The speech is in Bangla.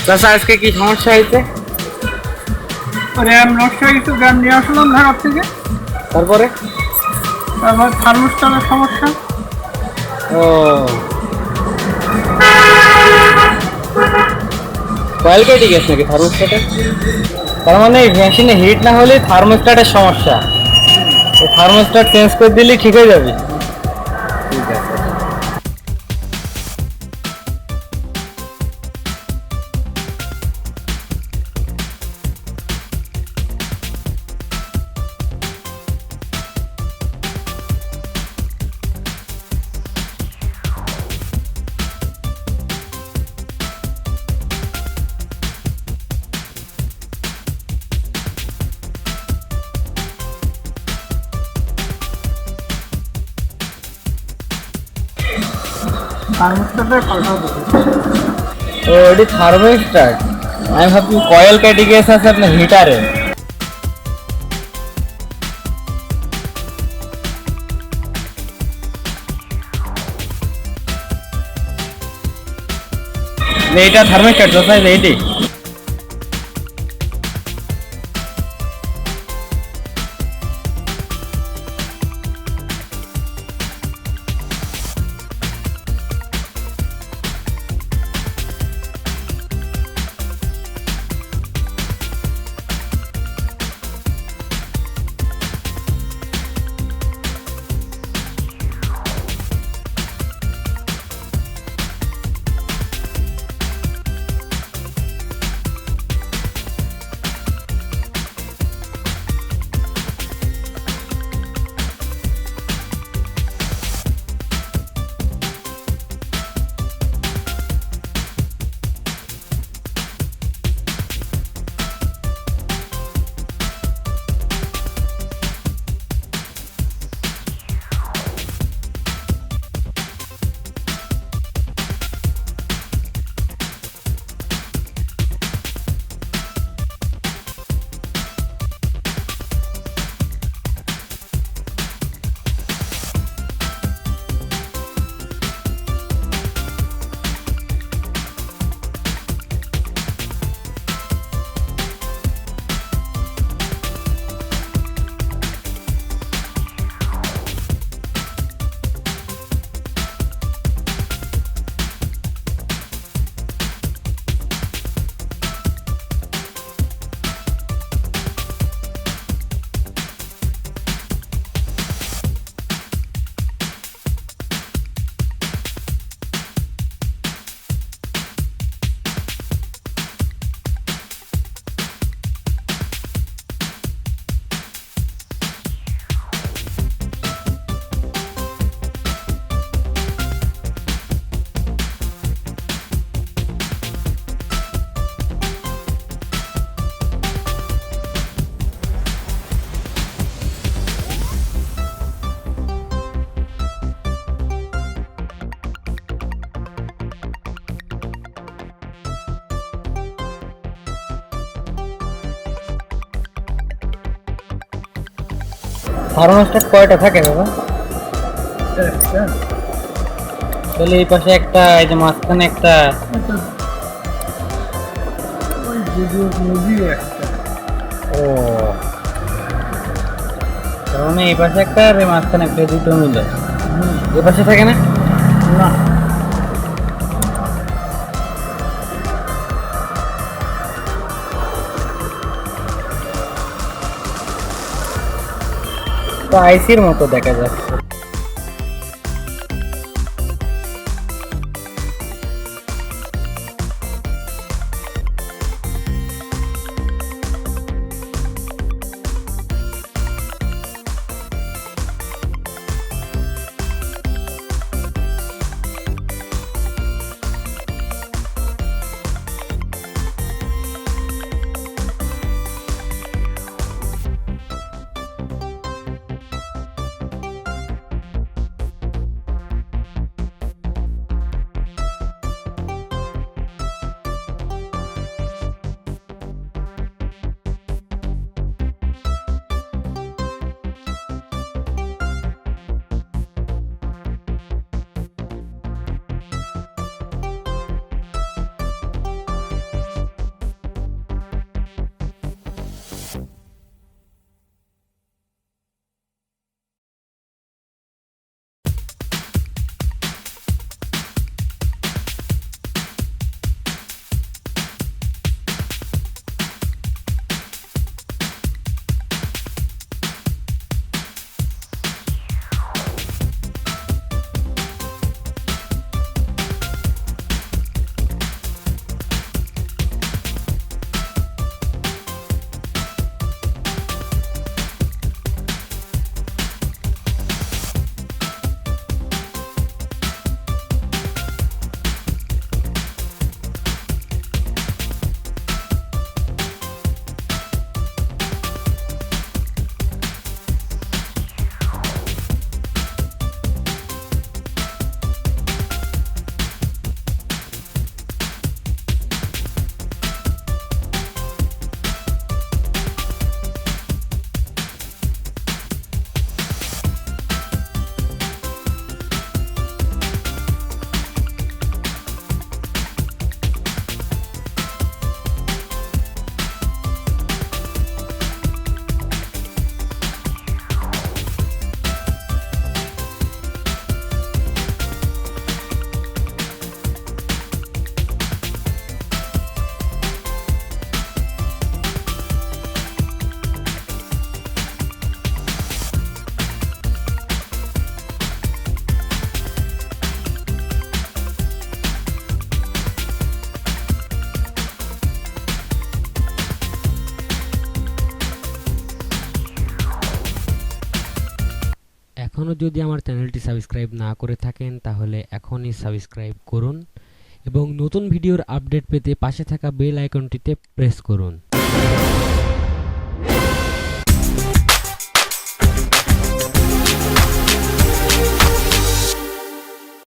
চাচা আজকে কি সমস্যা হয়েছে? র্যাম নষ্ট হয়ে গেছে, র্যাম নিয়ে আসলাম ঢাকার থেকে। তারপরে তারপর থার্মোস্টারের সমস্যা। ও কয়েল কেটে গেছে নাকি থার্মোস্ট্যাটে? তার মানে মেশিনে হিট না হলে থার্মোস্ট্যাটের সমস্যা। এই থার্মোস্ট্যাট চেঞ্জ করে দিলে ঠিক হয়ে যাবে। ঠিক আছে। থার্মোস্টারের পাল্টাবো। ও এটি থার্মোস্ট্যাট, আমি ভাবছি কয়েল কেটে গেছে আছে আপনার হিটারে। এইটা থার্মোস্ট্যাট চাচা, এইটি থার্মোস্ট্যাট কয়টা থাকে দাদা? তাহলে এই পাশে একটা, এই যে মাঝখানে একটা। ও তার মানে এই পাশে একটা আর এই মাঝখানে একটা, দুটো মিলে এই পাশে থাকে না? না, তো আইসির মতো দেখা যাচ্ছে। এখনও যদি আমার চ্যানেলটি সাবস্ক্রাইব না করে থাকেন তাহলে এখনই সাবস্ক্রাইব করুন এবং নতুন ভিডিওর আপডেট পেতে পাশে থাকা বেল আইকনটিতে প্রেস করুন।